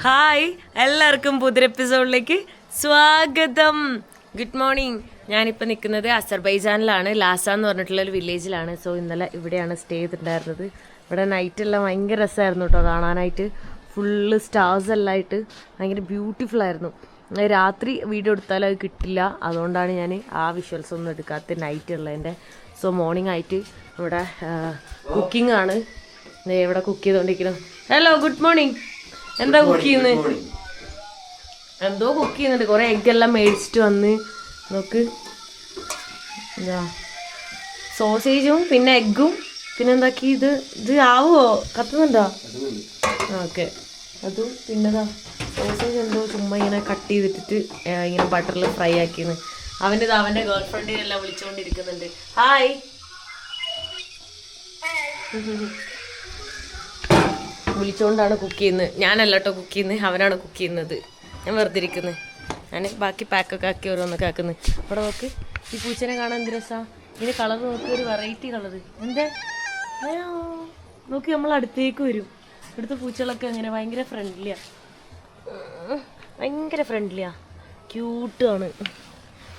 Hi, എല്ലാവർക്കും പുതിയ എപ്പിസോഡിലേക്ക് സ്വാഗതം. Good morning. ഞാനിപ്പോൾ നിൽക്കുന്നത് അസർബൈജാനിലാണ്. ലാസ എന്ന് പറഞ്ഞിട്ടുള്ളൊരു വില്ലേജിലാണ്. സോ ഇന്നലെ ഇവിടെയാണ് സ്റ്റേ ചെയ്തിട്ടുണ്ടായിരുന്നത്. ഇവിടെ നൈറ്റെല്ലാം ഭയങ്കര രസമായിരുന്നു കേട്ടോ കാണാനായിട്ട്. ഫുള്ള് സ്റ്റാർസ് എല്ലാം ആയിട്ട് ഭയങ്കര ബ്യൂട്ടിഫുൾ ആയിരുന്നു. രാത്രി വീഡിയോ എടുത്താൽ അത് കിട്ടില്ല, അതുകൊണ്ടാണ് ഞാൻ ആ വിഷ്വൽസ് ഒന്നും എടുക്കാത്ത നൈറ്റ് ഉള്ളതിൻ്റെ. സോ മോർണിംഗ് ആയിട്ട് ഇവിടെ കുക്കിംഗ് ആണ്. ഇവിടെ കുക്ക് ചെയ്തുകൊണ്ടിരിക്കണം. Hello, good morning. എന്താ കുക്ക് ചെയ്യുന്നത്? എന്തോ കുക്ക് ചെയ്യുന്നുണ്ട്. കുറേ എഗ്ഗെല്ലാം മേടിച്ചിട്ട് വന്ന് നോക്ക്. എന്താ സോസേജും പിന്നെ എഗ്ഗും പിന്നെ എന്താക്കി ഇത് ആവുമോ? കത്തുന്നുണ്ടോ? ഓക്കെ, അതും പിന്നെതാ സോസേജ് എന്തോ ചുമ്മാ ഇങ്ങനെ കട്ട് ചെയ്തിട്ടിട്ട് ഇങ്ങനെ ബട്ടറിൽ ഫ്രൈ ആക്കിയെന്ന്. അവൻ്റെ ഗേൾ ഫ്രണ്ടിനെല്ലാം വിളിച്ചുകൊണ്ടിരിക്കുന്നുണ്ട്. ഹായ്. വിളിച്ചുകൊണ്ടാണ് കുക്ക് ചെയ്യുന്നത്. ഞാനല്ല കേട്ടോ കുക്ക് ചെയ്യുന്നത്, അവനാണ് കുക്ക് ചെയ്യുന്നത്. ഞാൻ വെറുതെ ഇരിക്കുന്നത്. ഞാൻ ബാക്കി പാക്കൊക്കെ ആക്കി ഓരോന്നൊക്കെ ആക്കുന്നത്. അവിടെ നോക്ക്, ഈ പൂച്ചനെ കാണാൻ എന്ത് രസാ. ഇതിന് കളർ നോക്കി, ഒരു വെറൈറ്റി കളറ്. എന്താ നോക്കി, നമ്മൾ അടുത്തേക്ക് വരും. ഇവിടുത്തെ പൂച്ചകളൊക്കെ അങ്ങനെ ഭയങ്കര ഫ്രണ്ട്ലിയാ, ക്യൂട്ടാണ്.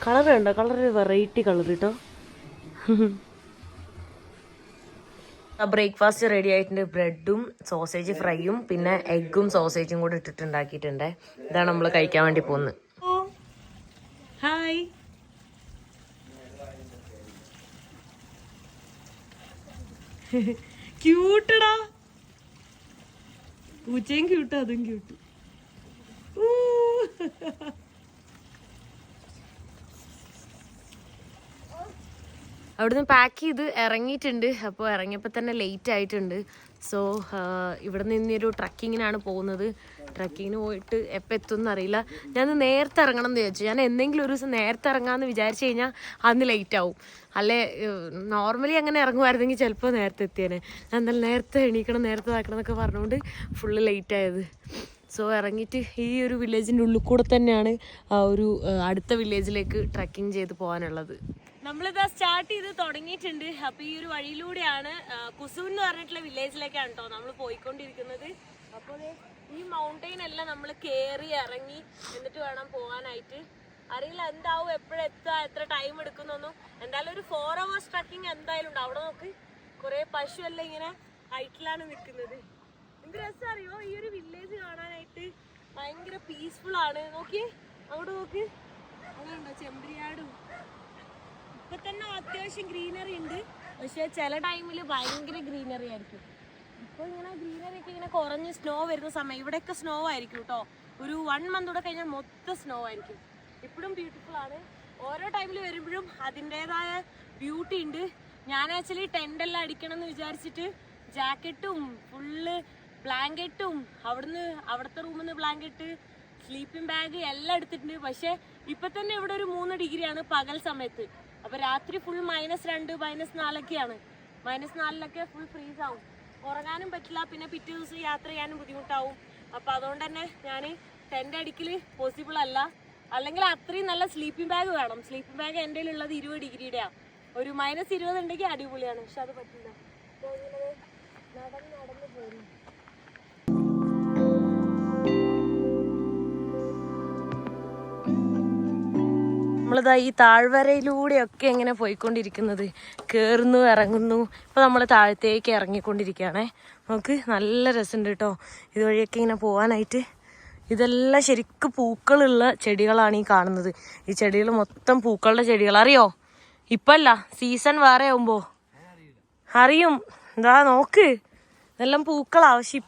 കളർ കണ്ടോ? കളർ വെറൈറ്റി കളർ കേട്ടോ. ബ്രേക്ക്ഫാസ്റ്റ് റെഡി ആയിട്ടുണ്ട്. ബ്രെഡും സോസേജ് ഫ്രൈയും പിന്നെ എഗ്ഗും സോസേജും കൂടെ ഇട്ടിട്ടുണ്ടാക്കിയിട്ടുണ്ട്. ഇതാണ് നമ്മൾ കഴിക്കാൻ വേണ്ടി പോകുന്നത്. ഹായ്. ക്യൂട്ടടാ, പൂച്ചയും ക്യൂട്ട്, അതും ക്യൂട്ട്. അവിടുന്ന് പാക്ക് ചെയ്ത് ഇറങ്ങിയിട്ടുണ്ട്. അപ്പോൾ ഇറങ്ങിയപ്പോൾ തന്നെ ലേറ്റ് ആയിട്ടുണ്ട്. സോ ഇവിടെ നിന്നൊരു ട്രക്കിങ്ങിനാണ് പോകുന്നത്. ട്രക്കിങ്ങിന് പോയിട്ട് എപ്പോൾ എത്തും എന്നറിയില്ല. ഞാൻ നേരത്തെ ഇറങ്ങണം എന്ന് വിചാരിച്ചു. ഞാൻ എന്തെങ്കിലും ഒരു ദിവസം നേരത്തെ ഇറങ്ങാമെന്ന് വിചാരിച്ചു കഴിഞ്ഞാൽ അന്ന് ലേറ്റ് ആവും. അല്ലേ നോർമലി അങ്ങനെ ഇറങ്ങുമായിരുന്നെങ്കിൽ ചിലപ്പോൾ നേരത്തെ എത്തിയേനെ. ഞാൻ എന്തായാലും നേരത്തെ എണീക്കണം, നേരത്തെ ആക്കണം എന്നൊക്കെ പറഞ്ഞുകൊണ്ട് ഫുള്ള് ലേറ്റ് ആയത്. സോ ഇറങ്ങിയിട്ട് ഈ ഒരു വില്ലേജിൻ്റെ ഉള്ളിൽ കൂടെ തന്നെയാണ് ആ ഒരു അടുത്ത വില്ലേജിലേക്ക് ട്രക്കിങ് ചെയ്ത് പോകാനുള്ളത്. നമ്മളിതാ സ്റ്റാർട്ട് ചെയ്ത് തുടങ്ങിയിട്ടുണ്ട്. അപ്പോൾ ഈ ഒരു വഴിയിലൂടെയാണ് കുസൂൻ എന്ന് പറഞ്ഞിട്ടുള്ള വില്ലേജിലേക്കാണ് കേട്ടോ നമ്മൾ പോയിക്കൊണ്ടിരിക്കുന്നത്. അപ്പോൾ ഈ മൗണ്ടെയിൻ എല്ലാം നമ്മൾ കയറി ഇറങ്ങി എന്നിട്ട് വേണം പോകാനായിട്ട്. അറിയില്ല എന്താവും, എപ്പോഴെത്തുക, എത്ര ടൈം എടുക്കുന്നൊന്നും. എന്തായാലും ഒരു 4 hours ട്രക്കിങ് എന്തായാലും ഉണ്ട്. അവിടെ നോക്ക്, കുറേ പശു എല്ലാം ഇങ്ങനെ ഹൈറ്റിലാണ് നിൽക്കുന്നത്. എന്ത് രസം അറിയോ ഈ ഒരു വില്ലേജ് കാണാനായിട്ട്. ഭയങ്കര പീസ്ഫുൾ ആണ്. നോക്കിയേ, അവിടെ നോക്ക്, അതുണ്ടോ ചെമ്പരിയാടും. ഇപ്പൊ തന്നെ അത്യാവശ്യം ഗ്രീനറി ഉണ്ട്, പക്ഷെ ചില ടൈമിൽ ഭയങ്കര ഗ്രീനറി ആയിരിക്കും. ഇപ്പൊ ഇങ്ങനെ ഗ്രീനറി ഒക്കെ ഇങ്ങനെ കുറഞ്ഞ് സ്നോ വരുന്ന സമയം ഇവിടെയൊക്കെ സ്നോ ആയിരിക്കും കേട്ടോ. ഒരു 1 month കൂടെ കഴിഞ്ഞാൽ മൊത്തം സ്നോ ആയിരിക്കും. ഇപ്പോഴും ബ്യൂട്ടിഫുൾ ആണ്. ഓരോ ടൈമിൽ വരുമ്പോഴും അതിൻ്റെതായ ബ്യൂട്ടി ഉണ്ട്. ഞാൻ ആക്ച്വലി ടെൻ്റ് എല്ലാം അടിക്കണം എന്ന് വിചാരിച്ചിട്ട് ജാക്കറ്റും ഫുള്ള് ബ്ലാങ്കറ്റും അവിടുത്തെ റൂമിൽ നിന്ന് ബ്ലാങ്കറ്റ്, സ്ലീപ്പിംഗ് ബാഗ് എല്ലാം എടുത്തിട്ടുണ്ട്. പക്ഷെ ഇപ്പൊ തന്നെ ഇവിടെ ഒരു 3 ഡിഗ്രിയാണ് പകൽ സമയത്ത്. അപ്പൊ രാത്രി ഫുൾ -2 -4 -4 ഫുൾ ഫ്രീസ് ആവും. ഉറങ്ങാനും പറ്റില്ല, പിന്നെ പിറ്റേ ദിവസം യാത്ര ചെയ്യാനും ബുദ്ധിമുട്ടാവും. അപ്പൊ അതുകൊണ്ട് തന്നെ ഞാൻ ടെൻ്റ് അടിക്കൽ പോസിബിൾ അല്ല. അല്ലെങ്കിൽ അത്രയും നല്ല സ്ലീപ്പിംഗ് ബാഗ് വേണം. സ്ലീപ്പിംഗ് ബാഗ് എൻ്റെ ഉള്ളത് 20 ഡിഗ്രിയുടെയാണ്. ഒരു -20 ഉണ്ടെങ്കിൽ അടിപൊളിയാണ്, പക്ഷെ അത് പറ്റില്ല. നടന്ന് പോരും. നമ്മളിതാ ഈ താഴ്വരയിലൂടെയൊക്കെ എങ്ങനെ പോയിക്കൊണ്ടിരിക്കുന്നത്. കയറുന്നു, ഇറങ്ങുന്നു. ഇപ്പോൾ നമ്മൾ താഴത്തേക്ക് ഇറങ്ങിക്കൊണ്ടിരിക്കുകയാണേ. നമുക്ക് നല്ല രസമുണ്ട് കേട്ടോ ഇതുവഴിയൊക്കെ ഇങ്ങനെ പോകാനായിട്ട്. ഇതെല്ലാം ശരിക്കും പൂക്കളുള്ള ചെടികളാണ് ഈ കാണുന്നത്. ഈ ചെടികൾ മൊത്തം പൂക്കളുടെ ചെടികൾ. അറിയോ? ഇപ്പല്ല, സീസൺ വേറെ ആവുമ്പോൾ അറിയും. എന്താ നോക്ക്, ഇതെല്ലാം പൂക്കളാ. പക്ഷെ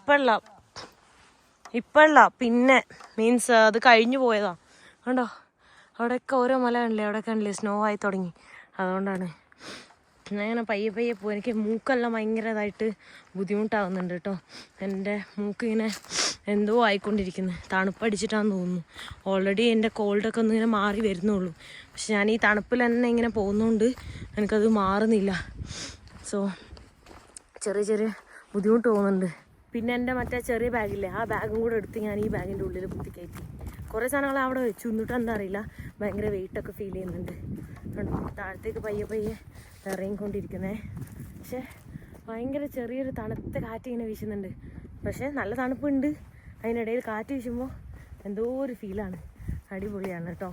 ഇപ്പല്ല പിന്നെ മീൻസ് അത് കഴിഞ്ഞു പോയതാ. കണ്ടോ അവിടെയൊക്കെ ഓരോ മല കണ്ടില്ലേ, അവിടെ കണ്ടില്ലേ സ്നോ ആയി തുടങ്ങി. അതുകൊണ്ടാണ് ഞാൻ ഇങ്ങനെ പയ്യെ പോകും. എനിക്ക് മൂക്കെല്ലാം ഭയങ്കരമായിട്ട് ബുദ്ധിമുട്ടാവുന്നുണ്ട് കേട്ടോ. എൻ്റെ മൂക്കിങ്ങനെ എന്തോ ആയിക്കൊണ്ടിരിക്കുന്നു. തണുപ്പടിച്ചിട്ടാന്ന് തോന്നുന്നു. ഓൾറെഡി എൻ്റെ കോൾഡൊക്കെ ഒന്ന് ഇങ്ങനെ മാറി വരുന്നുള്ളൂ. പക്ഷെ ഞാൻ ഈ തണുപ്പിൽ തന്നെ ഇങ്ങനെ പോകുന്നതുകൊണ്ട് എനിക്കത് മാറുന്നില്ല. സോ ചെറിയ ബുദ്ധിമുട്ട് തോന്നുന്നുണ്ട്. പിന്നെ എൻ്റെ മറ്റേ ചെറിയ ബാഗില്ലേ, ആ ബാഗും കൂടെ എടുത്ത് ഞാൻ ഈ ബാഗിൻ്റെ ഉള്ളിൽ കുത്തിക്കയറ്റി. കുറേ സാധനങ്ങൾ അവിടെ വെച്ചു. എന്നിട്ട് എന്താ അറിയില്ല, ഭയങ്കര വെയിറ്റൊക്കെ ഫീൽ ചെയ്യുന്നുണ്ട്. താഴത്തേക്ക് പയ്യെ ഇറങ്ങിക്കൊണ്ടിരിക്കുന്നേ. പക്ഷെ ഭയങ്കര ചെറിയൊരു തണുത്ത കാറ്റ് ഇങ്ങനെ വീശുന്നുണ്ട്. പക്ഷെ നല്ല തണുപ്പുണ്ട്. അതിനിടയിൽ കാറ്റ് വീശുമ്പോൾ എന്തോ ഒരു ഫീലാണ്. അടിപൊളിയാണ് കേട്ടോ,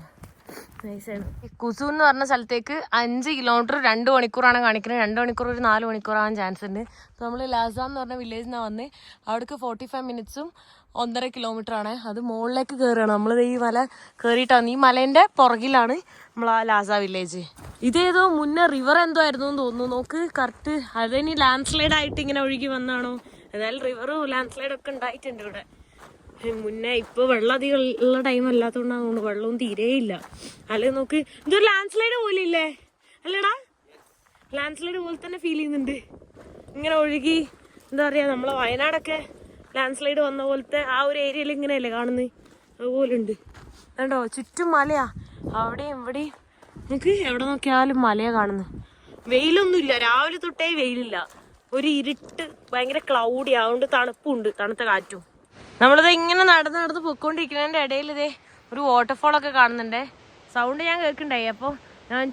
നൈസാണ്. കുസു എന്ന് പറഞ്ഞ സ്ഥലത്തേക്ക് 5 കിലോമീറ്റർ 2 മണിക്കൂറാണ് കാണിക്കുന്നത്. 2 മണിക്കൂർ ഒരു 4 മണിക്കൂറാകാൻ ചാൻസ് ഉണ്ട്. അപ്പോൾ നമ്മൾ ലാസ എന്ന് പറഞ്ഞ വില്ലേജിൽ നിന്നാണ് വന്ന്. അവിടേക്ക് 45 മിനിറ്റ്സും 1.5 കിലോമീറ്റർ ആണ്. അത് മുകളിലേക്ക് കയറുകയാണ്. നമ്മൾ ഈ മല കയറിയിട്ടാണ്, ഈ മലേൻ്റെ പുറകിലാണ് നമ്മൾ ആ ലാസ വില്ലേജ്. ഇതേതോ മുന്നേ റിവർ എന്തോ ആയിരുന്നു എന്ന് തോന്നുന്നു. നോക്ക് കറക്റ്റ് അതിനി ലാൻഡ് സ്ലൈഡ് ആയിട്ട് ഇങ്ങനെ ഒഴുകി വന്നാണോ? ഏതായാലും റിവറും ലാൻഡ് സ്ലൈഡ് ഒക്കെ ഉണ്ടായിട്ടുണ്ട് ഇവിടെ മുന്നേ. ഇപ്പൊ വെള്ളം അധികം ഉള്ള ടൈം അല്ലാത്തതുകൊണ്ടാണ് തോന്നുന്നു വെള്ളവും തീരെയില്ല. അല്ലെങ്കിൽ നോക്ക് ഇതൊരു ലാൻഡ് സ്ലൈഡ് പോലെ ഇല്ലേ? അല്ലടാ, ലാൻഡ് സ്ലൈഡ് പോലെ തന്നെ ഫീൽ ചെയ്യുന്നുണ്ട്. ഇങ്ങനെ ഒഴുകി എന്താ പറയാ, നമ്മളെ വയനാടൊക്കെ ലാൻഡ് സ്ലൈഡ് വന്ന പോലത്തെ ആ ഒരു ഏരിയയിൽ ഇങ്ങനെയല്ലേ കാണുന്നത്, അതുപോലെ ഉണ്ട്. കണ്ടോ ചുറ്റും മലയാ, അവിടെയും ഇവിടെയും നമുക്ക് എവിടെ നോക്കിയാലും മലയാ കാണുന്നത്. വെയിലൊന്നുമില്ല, രാവിലെ തൊട്ടേ വെയിലില്ല. ഒരു ഇരുട്ട്, ഭയങ്കര ക്ലൗഡി, അതുകൊണ്ട് തണുപ്പുണ്ട്, തണുത്ത കാറ്റും. നമ്മളിത് ഇങ്ങനെ നടന്ന് പൊയ്ക്കൊണ്ടിരിക്കുന്നതിൻ്റെ ഇടയിൽ ഇതേ ഒരു വാട്ടർഫോളൊക്കെ കാണുന്നുണ്ടേ. സൗണ്ട് ഞാൻ കേൾക്കണ്ടായി. അപ്പോൾ ഞാൻ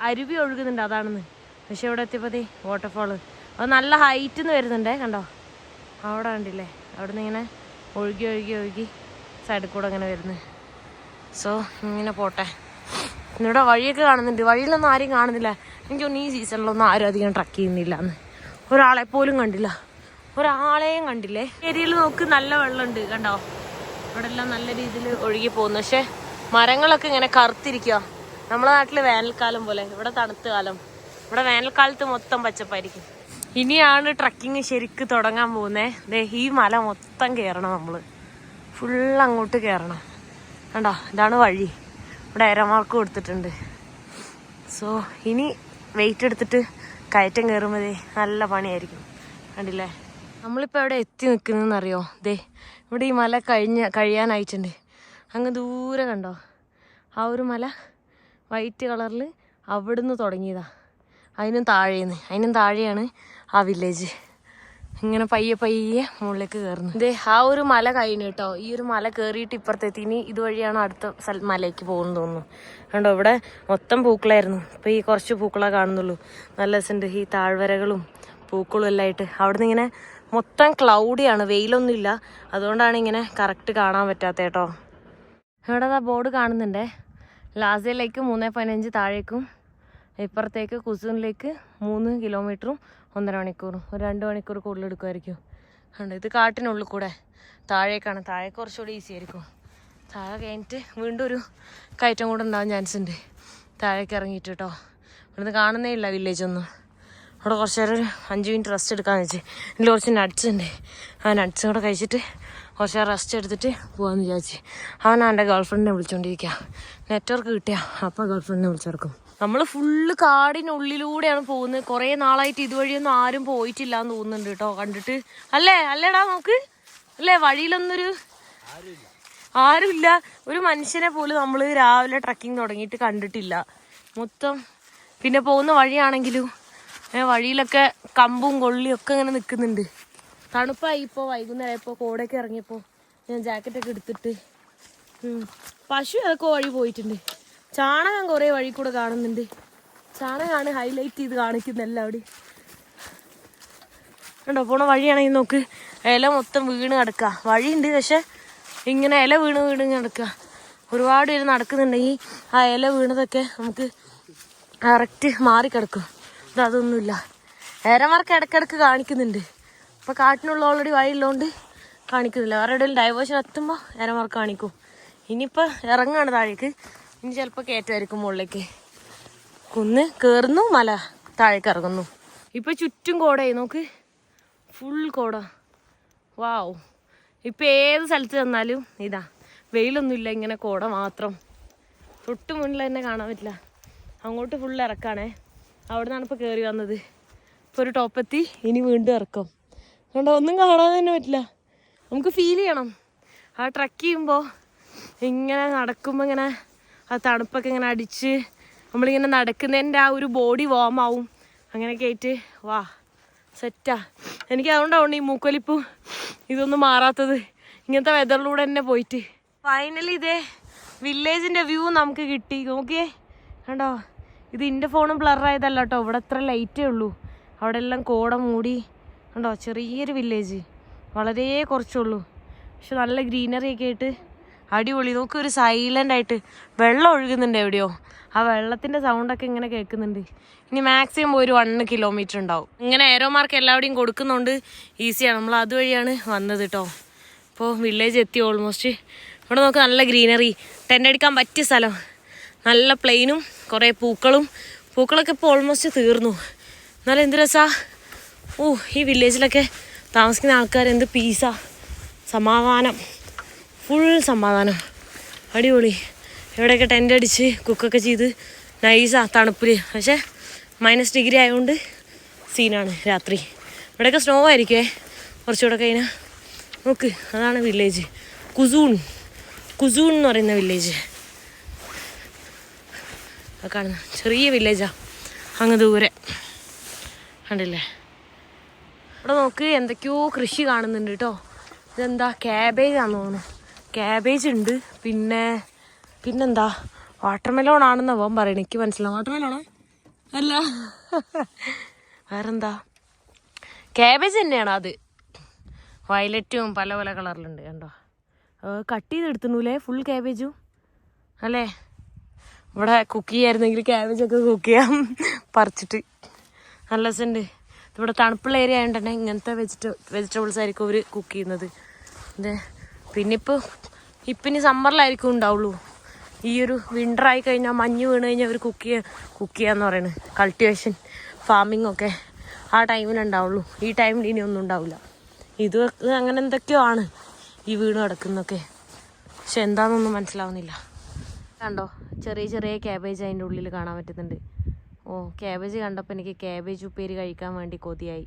അരുവി ഒഴുകുന്നുണ്ട് അതാണെന്ന്. പക്ഷെ ഇവിടെ എത്തിയപ്പോൾ ദേ വാട്ടർഫോള് അത് നല്ല ഹൈറ്റിൽ നിന്ന് വരുന്നുണ്ടേ. കണ്ടോ അവിടെ കണ്ടില്ലേ, അവിടെ നിന്ന് ഇങ്ങനെ ഒഴുകി സൈഡിൽ കൂടെ അങ്ങനെ വരുന്നത്. സോ ഇങ്ങനെ പോട്ടെ. ഇവിടെ വഴിയൊക്കെ കാണുന്നുണ്ട്. വഴിയിലൊന്നും ആരെയും കാണുന്നില്ല. എനിക്കൊന്നും ഈ സീസണിലൊന്നും ആരും അധികം ട്രക്ക് ചെയ്യുന്നില്ല എന്ന്. ഒരാളെപ്പോലും കണ്ടില്ല, ഒരാളെയും കണ്ടില്ലേ. ഏരിയയിൽ നോക്ക് നല്ല വെള്ളമുണ്ട് കണ്ടോ. ഇവിടെ എല്ലാം നല്ല രീതിയിൽ ഒഴുകി പോകുന്നു. പക്ഷെ മരങ്ങളൊക്കെ ഇങ്ങനെ കറുത്തിരിക്കുക. നമ്മളെ നാട്ടിൽ വേനൽക്കാലം പോലെ, ഇവിടെ തണുത്ത കാലം. ഇവിടെ വേനൽക്കാലത്ത് മൊത്തം പച്ചപ്പായിരിക്കും. ഇനിയാണ് ട്രക്കിങ് ശരിക്ക് തുടങ്ങാൻ പോകുന്നത്. ദേ ഈ മല മൊത്തം കയറണം, നമ്മള് ഫുൾ അങ്ങോട്ട് കയറണം. കണ്ടോ ഇതാണ് വഴി. ഇവിടെ അരമാർക്ക് കൊടുത്തിട്ടുണ്ട്. സോ ഇനി വെയിറ്റ് എടുത്തിട്ട് കയറ്റം കയറുമ്പോൾ നല്ല പണിയായിരിക്കും. കണ്ടില്ലേ, നമ്മളിപ്പോൾ എവിടെ എത്തി നിൽക്കുന്നതെന്ന് അറിയോ? ദേ ഇവിടെ ഈ മല കഴിയാനായിട്ടുണ്ട്. അങ്ങ് ദൂരെ കണ്ടോ ആ ഒരു മല വൈറ്റ് കളറിൽ, അവിടുന്ന് തുടങ്ങിയതാ. അതിനും താഴെയാണ് ആ വില്ലേജ്. ഇങ്ങനെ പയ്യെ മുകളിലേക്ക് കയറുന്നു. ദേ ആ ഒരു മല കഴിഞ്ഞു കേട്ടോ. ഈ ഒരു മല കയറിയിട്ട് ഇപ്പുറത്തെത്തി. ഇനി ഇതുവഴിയാണ് അടുത്ത മലയ്ക്ക് പോകുന്നു തോന്നുന്നു. കണ്ടോ ഇവിടെ മൊത്തം പൂക്കളായിരുന്നു. ഇപ്പോൾ ഈ കുറച്ച് പൂക്കളെ കാണുന്നുള്ളൂ. നല്ല രസമുണ്ട് ഈ താഴ്വരകളും പൂക്കളും എല്ലാം ആയിട്ട്. അവിടുന്ന് ഇങ്ങനെ മൊത്തം ക്ലൗഡിയാണ്, വെയിലൊന്നുമില്ല. അതുകൊണ്ടാണ് ഇങ്ങനെ കറക്റ്റ് കാണാൻ പറ്റാത്ത കേട്ടോ. ഇവിടെ ആ ബോർഡ് കാണുന്നുണ്ടേ. ലാസയിലേക്ക് 3.15 താഴേക്കും, ഇപ്പുറത്തേക്ക് കുസുനിലേക്ക് 3 കിലോമീറ്ററും 1.5 മണിക്കൂറും. ഒരു 2 മണിക്കൂർ കൂടുതൽ എടുക്കുമായിരിക്കും. ഉണ്ട് ഇത് കാട്ടിനുള്ളിൽ കൂടെ താഴേക്കാണ്. താഴേക്ക് കുറച്ചുകൂടി ഈസി ആയിരിക്കും. താഴെ കഴിഞ്ഞിട്ട് വീണ്ടും ഒരു കയറ്റം കൂടെ ഉണ്ടാവാൻ ചാൻസ് ഉണ്ട് താഴേക്ക് ഇറങ്ങിയിട്ട് കേട്ടോ. ഇവിടുന്ന് കാണുന്നേ ഇല്ല വില്ലേജ് ഒന്നും. അവിടെ കുറച്ച് നേരം ഒരു 5 മിനിറ്റ് റെസ്റ്റ് എടുക്കാമെന്ന് വെച്ച്. ഇതിൽ കുറച്ച് നട്ട്സ് ഉണ്ട്. ആ നട്ട്സും കൂടെ കഴിച്ചിട്ട് കുറച്ച് നേരം റെസ്റ്റ് എടുത്തിട്ട് പോകാമെന്ന് വിചാരിച്ച്. അവൻ എൻ്റെ ഗേൾഫ്രണ്ടിനെ വിളിച്ചുകൊണ്ടിരിക്കുക. നെറ്റ്വർക്ക് കിട്ടിയ അപ്പോൾ ഗേൾഫ്രണ്ടിനെ വിളിച്ചെടുക്കും. നമ്മൾ ഫുള്ള് കാടിനുള്ളിലൂടെയാണ് പോകുന്നത്. കുറേ നാളായിട്ട് ഇതുവഴിയൊന്നും ആരും പോയിട്ടില്ല എന്ന് തോന്നുന്നുണ്ട് കേട്ടോ കണ്ടിട്ട്. അല്ലേടാ നോക്ക്, അല്ലേ വഴിയിലൊന്നൊരു ആരുമില്ല. ഒരു മനുഷ്യനെ പോലും നമ്മൾ രാവിലെ ട്രക്കിങ് തുടങ്ങിയിട്ട് കണ്ടിട്ടില്ല മൊത്തം. പിന്നെ പോകുന്ന വഴിയാണെങ്കിലും വഴിയിലൊക്കെ കമ്പും കൊള്ളിയും ഒക്കെ ഇങ്ങനെ നിൽക്കുന്നുണ്ട്. തണുപ്പായി. ഇപ്പോൾ വൈകുന്നേരം ഇപ്പോൾ കോടയൊക്കെ ഇറങ്ങിയപ്പോൾ ഞാൻ ജാക്കറ്റൊക്കെ എടുത്തിട്ട്. പശു അതൊക്കെ വഴി പോയിട്ടുണ്ട്. ചാണകം കുറേ വഴി കൂടെ കാണുന്നുണ്ട്. ചാണകമാണ് ഹൈലൈറ്റ് ചെയ്ത് കാണിക്കുന്നത് എല്ലാവരും. കണ്ടോ പോണ വഴിയാണെങ്കിൽ നോക്ക്, ഇല മൊത്തം വീണ് കിടക്കുക. വഴിയുണ്ട് പക്ഷെ ഇങ്ങനെ ഇല വീണ് കിടക്കുക. ഒരുപാട് പേര് നടക്കുന്നുണ്ടെങ്കിൽ ആ ഇല വീണതൊക്കെ നമുക്ക് കറക്റ്റ് മാറിക്കിടക്കും. അതൊന്നുമില്ല. ഏരമാർക്ക് ഇടയ്ക്കിടയ്ക്ക് കാണിക്കുന്നുണ്ട്. ഇപ്പോൾ കാട്ടിനുള്ള ഓൾറെഡി വഴിയുള്ളതുകൊണ്ട് കാണിക്കുന്നില്ല. വേറെ എവിടെയും ഡൈവേഴ്ഷൻ എത്തുമ്പോൾ ഏരമാർക്ക് കാണിക്കും. ഇനിയിപ്പോൾ ഇറങ്ങാണ് താഴേക്ക്. ഇനി ചിലപ്പോൾ കയറ്റമായിരിക്കും മുകളിലേക്ക്. കുന്ന് കയറുന്നു, മല താഴേക്ക് ഇറങ്ങുന്നു. ഇപ്പം ചുറ്റും കോടയായി നോക്ക്, ഫുൾ കോട. വാവ്, ഇപ്പം ഏത് സ്ഥലത്ത് ചെന്നാലും ഇതാ, വെയിലൊന്നുമില്ല, ഇങ്ങനെ കോട മാത്രം. തൊട്ട് മുന്നിൽ തന്നെ കാണാൻ പറ്റില്ല. അങ്ങോട്ട് ഫുൾ ഇറക്കാണേ. അവിടെ നിന്നാണ് ഇപ്പോൾ കയറി വന്നത്. ഇപ്പോൾ ഒരു ടോപ്പെത്തി, ഇനി വീണ്ടും ഇറക്കം. അതുകൊണ്ട് ഒന്നും കാണാൻ തന്നെ പറ്റില്ല. നമുക്ക് ഫീൽ ചെയ്യണം. ആ ട്രക്ക് ചെയ്യുമ്പോൾ ഇങ്ങനെ നടക്കുമ്പോൾ ഇങ്ങനെ ആ തണുപ്പൊക്കെ ഇങ്ങനെ അടിച്ച് നമ്മളിങ്ങനെ നടക്കുന്നതിൻ്റെ ആ ഒരു ബോഡി വാമാവും. അങ്ങനെയൊക്കെ ആയിട്ട് വാ സെറ്റാ. എനിക്ക് അതുകൊണ്ടാണ് ഈ മൂക്കൊലിപ്പും ഇതൊന്നും മാറാത്തത്. ഇങ്ങനത്തെ വെതറിലൂടെ തന്നെ പോയിട്ട് ഫൈനലി ഇതേ വില്ലേജിൻ്റെ വ്യൂ നമുക്ക് കിട്ടി. നോക്കിയേ കണ്ടോ, ഇത് എൻ്റെ ഫോണും ബ്ലറായതല്ല കേട്ടോ. ഇവിടെ അത്ര ലൈറ്റേ ഉള്ളൂ. അവിടെ എല്ലാം കോട മൂടി. കണ്ടോ ചെറിയൊരു വില്ലേജ്, വളരെ കുറച്ചുള്ളൂ. പക്ഷെ നല്ല ഗ്രീനറി ഒക്കെ ആയിട്ട് അടിപൊളി. നോക്ക്, ഒരു സൈലൻ്റ് ആയിട്ട് വെള്ളം ഒഴുകുന്നുണ്ട് എവിടെയോ. ആ വെള്ളത്തിൻ്റെ സൗണ്ടൊക്കെ ഇങ്ങനെ കേൾക്കുന്നുണ്ട്. ഇനി മാക്സിമം ഒരു 1 കിലോമീറ്റർ ഉണ്ടാവും. ഇങ്ങനെ ഏരോ മാർക്ക് എല്ലാവിടെയും കൊടുക്കുന്നുണ്ട്, ഈസിയാണ്. നമ്മൾ അതുവഴിയാണ് വന്നത് കേട്ടോ. ഇപ്പോൾ വില്ലേജ് എത്തി ഓൾമോസ്റ്റ്. ഇവിടെ നോക്ക്, നല്ല ഗ്രീനറി, ടെൻ്റ് അടിക്കാൻ പറ്റിയ സ്ഥലം, നല്ല പ്ലെയിനും കുറേ പൂക്കളൊക്കെ ഇപ്പോൾ ഓൾമോസ്റ്റ് തീർന്നു. എന്നാലും എന്ത് രസാ. ഈ വില്ലേജിലൊക്കെ താമസിക്കുന്ന ആൾക്കാർ എന്ത് പീസാ, സമാധാനം, ഫുൾ സമാധാനം, അടിപൊളി. ഇവിടെയൊക്കെ ടെൻ്റ് അടിച്ച് കുക്കൊക്കെ ചെയ്ത് നൈസാ തണുപ്പിൽ. പക്ഷേ -ഡിഗ്രി ആയതുകൊണ്ട് സീനാണ് രാത്രി. ഇവിടെയൊക്കെ സ്നോ ആയിരിക്കുമേ കുറച്ചുകൂടെ കഴിഞ്ഞാൽ. നോക്ക്, അതാണ് വില്ലേജ്. കുസൂൺ എന്ന് പറയുന്ന വില്ലേജ്. കാണുന്ന ചെറിയ വില്ലേജാണ് അങ്ങ് ദൂരെ, കണ്ടില്ലേ? ഇവിടെ നോക്ക്, എന്തൊക്കെയോ കൃഷി കാണുന്നുണ്ട് കേട്ടോ. ഇതെന്താ, ക്യാബേജാന്ന് തോന്നുന്നു. ക്യാബേജ് ഉണ്ട്. പിന്നെന്താ, വാട്ടർമെലോൺ ആണെന്ന് അവൻ പറയണേ, എനിക്ക് മനസ്സിലാവും. വാട്ടർമെലോണോ അല്ല, വേറെന്താ, ക്യാബേജ് തന്നെയാണ് അത്. വയലറ്റും പല പല കളറിലുണ്ട് കണ്ടോ. കട്ട് ചെയ്തെടുത്തുല്ലേ ഫുൾ ക്യാബേജും അല്ലേ. ഇവിടെ കുക്ക് ചെയ്യായിരുന്നെങ്കിൽ ക്യാബേജൊക്കെ കുക്ക് ചെയ്യാം പറിച്ചിട്ട്. നല്ല രസമുണ്ട്. ഇവിടെ തണുപ്പുള്ള ഏരിയ ആയതുകൊണ്ട് തന്നെ ഇങ്ങനത്തെ വെജിറ്റബിൾസ് ആയിരിക്കും അവർ കുക്ക് ചെയ്യുന്നത്. പിന്നെ ഇപ്പം സമ്മറിലായിരിക്കും ഉണ്ടാവുള്ളൂ. ഈ ഒരു വിൻ്റർ ആയി കഴിഞ്ഞാൽ, മഞ്ഞ് വീണ് കഴിഞ്ഞാൽ അവർ കുക്ക് ചെയ്യാന്ന് പറയുന്നത്. കൾട്ടിവേഷൻ ഫാമിംഗ് ഒക്കെ ആ ടൈമിലുണ്ടാവുള്ളൂ. ഈ ടൈമിൽ ഇനി ഒന്നും ഉണ്ടാവില്ല. ഇത് അങ്ങനെ എന്തൊക്കെയോ ആണ് ഈ വീണ് കിടക്കുന്നൊക്കെ. പക്ഷെ എന്താണെന്നൊന്നും മനസ്സിലാവുന്നില്ല. കണ്ടോ, ചെറിയ ചെറിയ ക്യാബേജ് അതിൻ്റെ ഉള്ളിൽ കാണാൻ പറ്റുന്നുണ്ട്. ക്യാബേജ് കണ്ടപ്പോൾ എനിക്ക് ക്യാബേജ് ഉപ്പേരി കഴിക്കാൻ വേണ്ടി കൊതിയായി.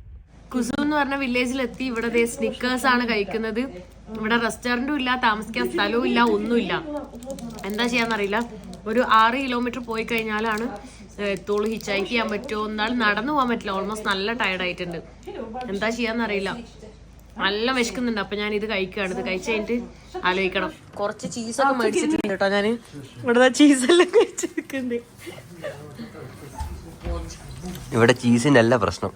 കുസു എന്ന് പറഞ്ഞ വില്ലേജിലെത്തി. ഇവിടെ സ്നിക്കേഴ്സ് ആണ് കഴിക്കുന്നത്. ഇവിടെ റെസ്റ്റോറൻറ്റും ഇല്ല, താമസിക്കാൻ സ്ഥലവും ഇല്ല, ഒന്നുമില്ല. എന്താ ചെയ്യാന്നറിയില്ല. ഒരു 6 കിലോമീറ്റർ പോയി കഴിഞ്ഞാലാണ് എത്തുള്ളൂ. ഹിച്ച് ചെയ്യാൻ പറ്റുമോ, എന്നാലും നടന്നു പോകാൻ പറ്റില്ല. ഓൾമോസ്റ്റ് നല്ല ടയർഡായിട്ടുണ്ട്. എന്താ ചെയ്യാന്നറിയില്ല. നല്ല വിശക്കുന്നുണ്ട്. അപ്പം ഞാൻ ഇത് കഴിക്കുകയാണ്. ഇത് കഴിച്ച് കഴിഞ്ഞിട്ട് ആലോചിക്കണം. കുറച്ച് ചീസൊക്കെ മേടിച്ചിട്ടുണ്ട് കേട്ടോ ഞാൻ. ഇവിടെ ചീസെല്ലാം കഴിച്ചിരിക്കുന്നുണ്ട്. ഇവിടെ ചീസിനല്ല പ്രശ്നം.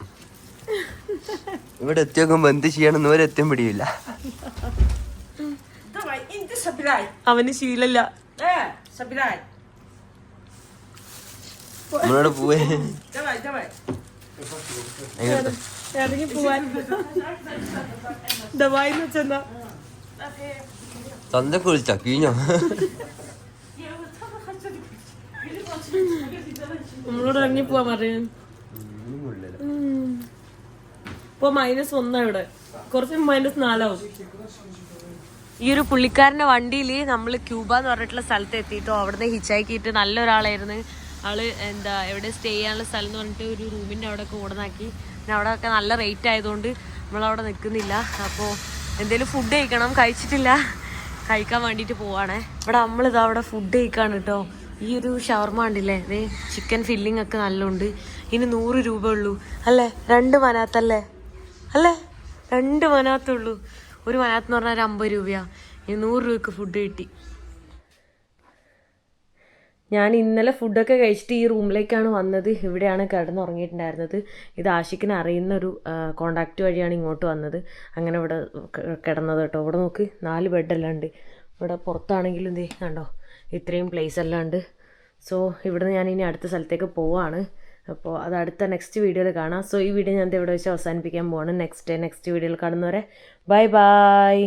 ഇവിടെ എത്തി നോക്കുമ്പോ എന്ത് ചെയ്യണമെന്ന് ഒരു എത്തിയും പിടിയില്ല. അവന് ശീലല്ല. നമ്മളോട് പോവേ ഇറങ്ങി പോവാൻ തന്തൊക്കെ വിളിച്ചാ കീഞ്ഞോ. നമ്മളോട് ഇറങ്ങി പോവാൻ പറയാൻ. ഇപ്പൊ -1 ഇവിടെ, കുറച്ച് -4 ആവും. ഈ ഒരു പുള്ളിക്കാരന്റെ വണ്ടിയിൽ നമ്മൾ ക്യൂബ എന്ന് പറഞ്ഞിട്ടുള്ള സ്ഥലത്ത് എത്തിയിട്ടോ. അവിടുന്ന് ഹിച്ചാക്കിയിട്ട് നല്ലൊരാളായിരുന്നു. ആള് എവിടെ സ്റ്റേ ചെയ്യാനുള്ള സ്ഥലം എന്ന് പറഞ്ഞിട്ട് ഒരു റൂമിന്റെ അവിടെ കൂടനാക്കി. പിന്നെ അവിടെ ഒക്കെ നല്ല റേറ്റ് ആയതുകൊണ്ട് നമ്മളവിടെ നിൽക്കുന്നില്ല. അപ്പോൾ എന്തെങ്കിലും ഫുഡ് കഴിക്കണം, കഴിച്ചിട്ടില്ല, കഴിക്കാൻ വേണ്ടിയിട്ട് പോവാണേ. ഇവിടെ നമ്മളിതാ അവിടെ ഫുഡ് കഴിക്കാണ് കേട്ടോ. ഈ ഒരു ഷവർമ ഉണ്ടല്ലേ, അതേ ചിക്കൻ ഫില്ലിംഗ് ഒക്കെ നല്ലുണ്ട്. ഇനി 100 രൂപ ഉള്ളൂ അല്ലേ, 2 മനാത്തല്ലേ അല്ലേ, 2 മനാത്തുള്ളൂ. ഒരു മനാത്ത് എന്ന് പറഞ്ഞാൽ 50 രൂപയാണ്. ഇനി 100 രൂപയ്ക്ക് ഫുഡ് കിട്ടി. ഞാൻ ഇന്നലെ ഫുഡൊക്കെ കഴിച്ചിട്ട് ഈ റൂമിലേക്കാണ് വന്നത്. ഇവിടെയാണ് കിടന്നുറങ്ങിയിട്ടുണ്ടായിരുന്നത്. ഇത് ആഷിക്കിനെ അറിയുന്നൊരു കോണ്ടാക്റ്റ് വഴിയാണ് ഇങ്ങോട്ട് വന്നത്. അങ്ങനെ ഇവിടെ കിടന്നത് കേട്ടോ. ഇവിടെ നോക്ക്, 4 ബെഡെല്ലാം ഉണ്ട്. ഇവിടെ പുറത്താണെങ്കിലും എന്തേ കണ്ടോ, ഇത്രയും പ്ലേസ് എല്ലാം ഉണ്ട്. സോ ഇവിടുന്ന് ഞാൻ ഇനി അടുത്ത സ്ഥലത്തേക്ക് പോവാണ്. അപ്പോൾ അത് അടുത്ത നെക്സ്റ്റ് വീഡിയോയിൽ കാണാം. സോ ഈ വീഡിയോ ഞാൻ ഇവിടെ വെച്ച് അവസാനിപ്പിക്കാൻ പോവാണ്. നെക്സ്റ്റ് വീഡിയോയിൽ കാണുന്നവരെ ബൈ ബൈ.